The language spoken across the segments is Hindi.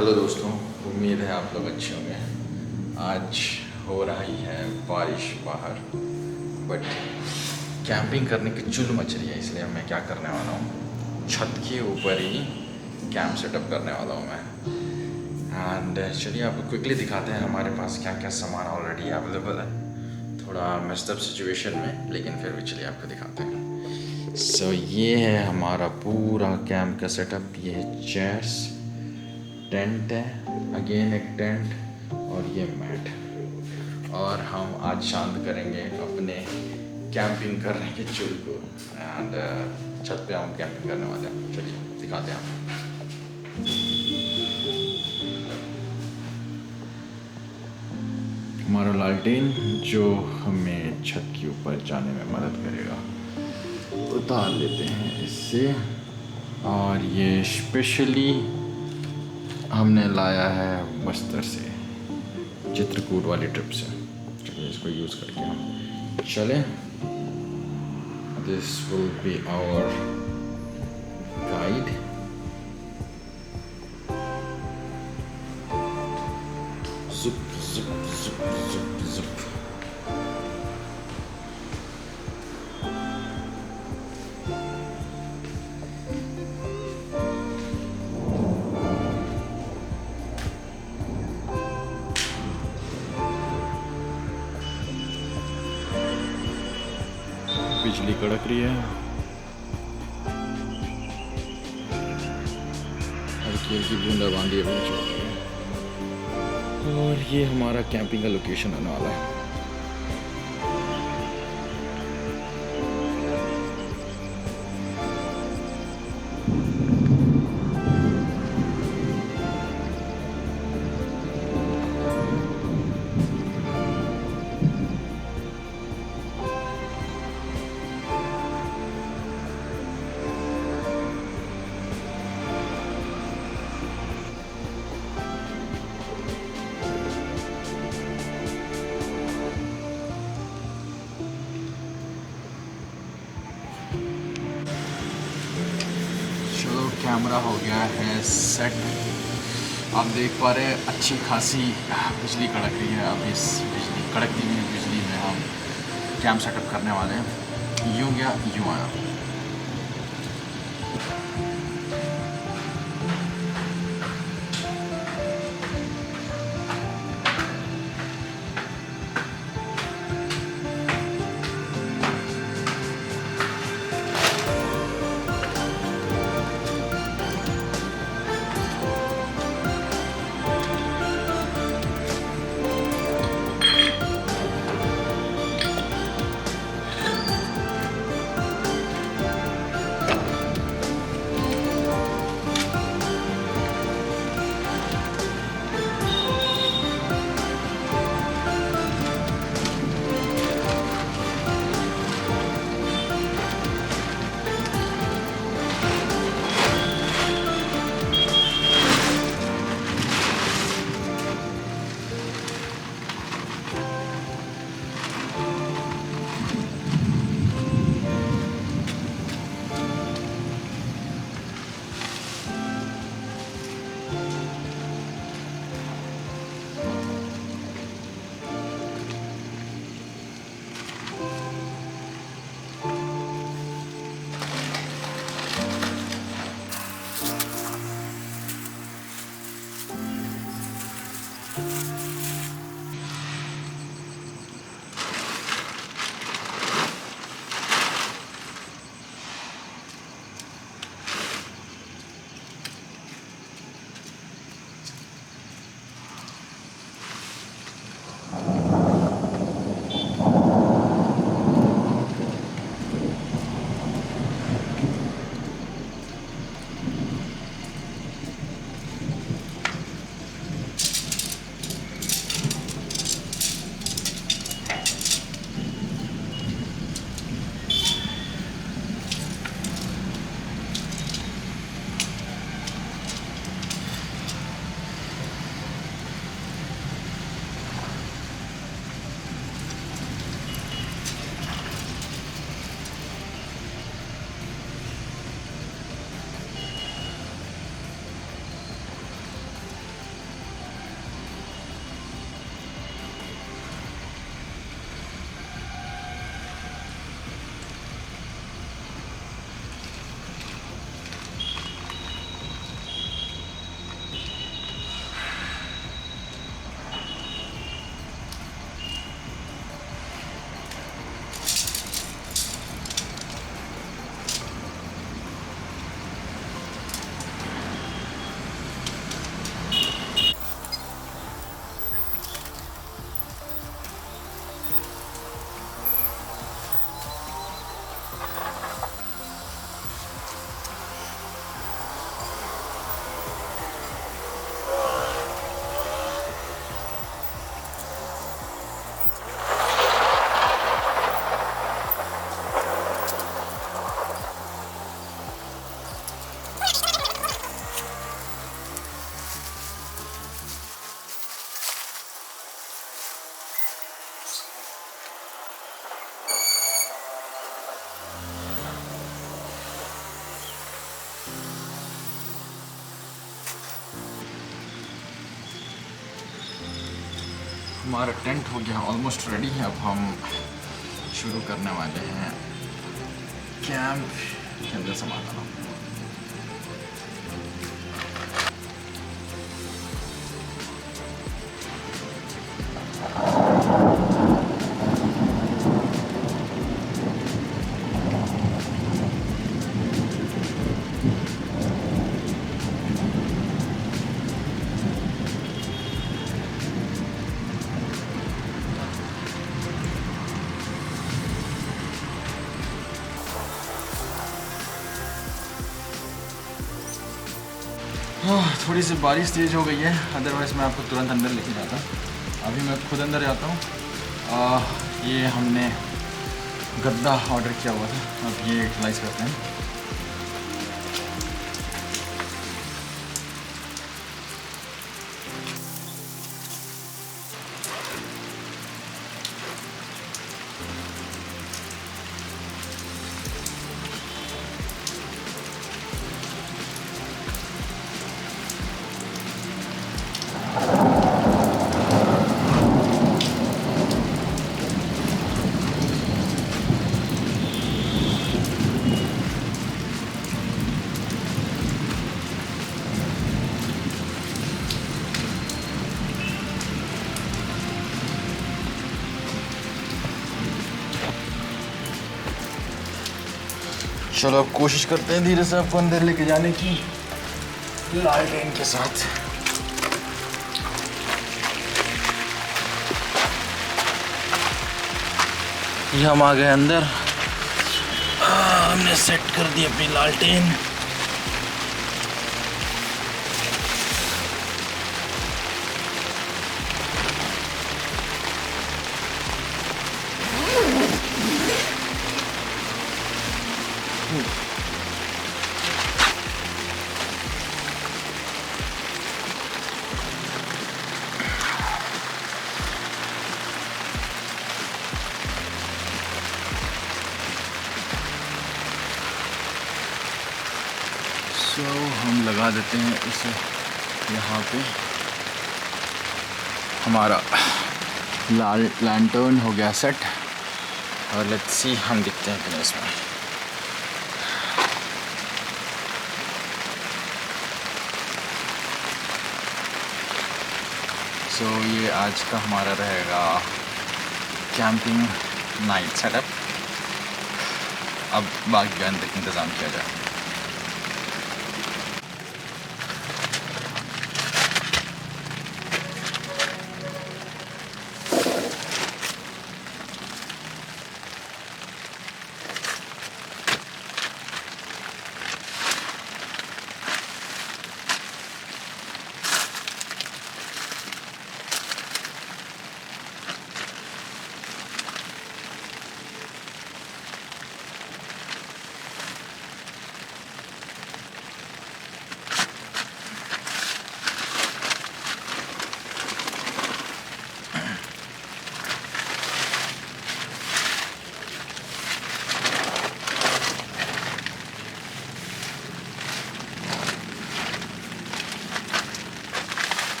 हेलो दोस्तों, उम्मीद है आप लोग अच्छे होंगे। आज हो रही है बारिश बाहर, बट कैंपिंग करने की चुल मच रही है, इसलिए मैं क्या करने वाला हूँ, छत के ऊपर ही कैंप सेटअप करने वाला हूँ मैं। एंड चलिए आपको क्विकली दिखाते हैं हमारे पास क्या क्या सामान ऑलरेडी अवेलेबल है। थोड़ा मेस्ड अप सिचुएशन में, लेकिन फिर भी चलिए आपको दिखाते हैं। सो ये है हमारा पूरा कैंप का सेटअप। ये है चेयर्स, टेंट है, अगेन एक टेंट और ये मैट। और हम आज शांत करेंगे अपने कैंपिंग करने के चुल को। एंड छत पे हम कैंपिंग करने वाले हैं, चलिए दिखाते हैं आपको। हमारा लालटेन जो हमें छत के ऊपर जाने में मदद करेगा, उतार लेते हैं इससे। और ये स्पेशली हमने लाया है बस्तर से, चित्रकूट वाली ट्रिप से। चलिए इसको यूज़ करके हम चलें। This will be our guide. जुप जुप जुप जुप जुप। बिजली कड़क रही है, हल्की हल्की बूंदाबांदी अभी चल रही है। और ये हमारा कैंपिंग का लोकेशन होने वाला है। कैमरा हो गया है सेट। आप देख पा रहे हैं अच्छी खासी बिजली कड़क रही है। अब इस बिजली कड़कती हुई बिजली में हम कैंप सेटअप करने वाले हैं। यूँ गया यूँ आया। हमारा टेंट हो गया ऑलमोस्ट रेडी। अब हम शुरू करने वाले हैं कैंप के अंदर सामान लाना। थोड़ी सी बारिश तेज़ हो गई है, अदरवाइज़ मैं आपको तुरंत अंदर लेके जाता। अभी मैं खुद अंदर जाता हूँ। ये हमने गद्दा ऑर्डर किया हुआ था, अब ये यूटिलाइज़ करते हैं। चलो अब कोशिश करते हैं धीरे से आपको अंदर लेके जाने की लालटेन के साथ। ये हम आ गए अंदर। हमने सेट कर दी अपनी लालटेन। हम लगा देते हैं इसे यहाँ पे। हमारा लैंटर्न हो गया सेट, और लेट्स सी हम दिखते हैं कि नहीं इसमें। सो ये आज का हमारा रहेगा कैंपिंग नाइट सेटअप। अब बाकी का अंदर इंतज़ाम किया जाए।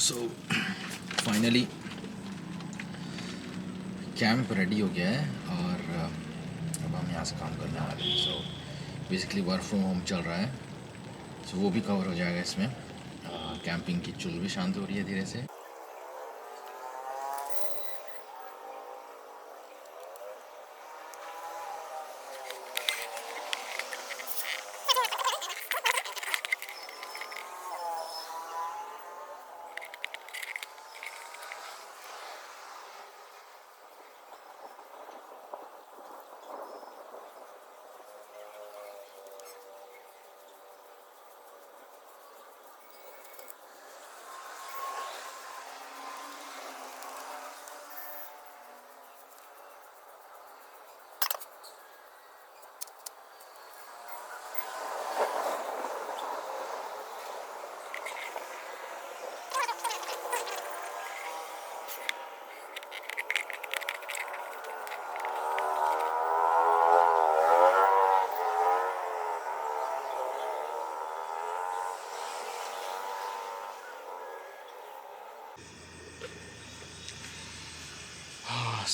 सो फाइनली कैंप रेडी हो गया है और अब हम यहाँ से काम करने वाले हैं। So basically work from home चल रहा है, सो वो भी कवर हो जाएगा इसमें। कैंपिंग की चुल भी शांत हो रही है धीरे से।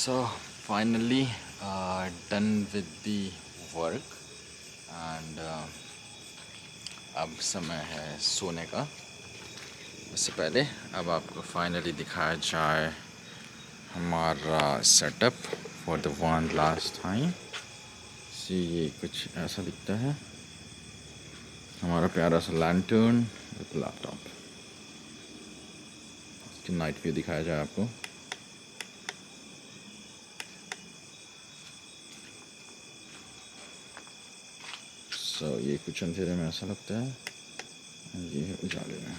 So finally done with the work and अब समय है सोने का। उससे पहले अब आपको फाइनली दिखाया जाए हमारा setup for the one last time. See ये कुछ ऐसा दिखता है, हमारा प्यारा सा लैंटर्न विद लैपटॉप। इसकी नाइट व्यू दिखाया जाए आपको। तो ये कुछ अंधेरे में ऐसा लगता है, ये है उजाले में।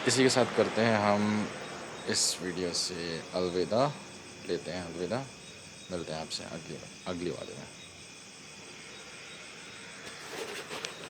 इसी के साथ करते हैं हम इस वीडियो से अलविदा, लेते हैं अलविदा। मिलते हैं आपसे अगली वाले में।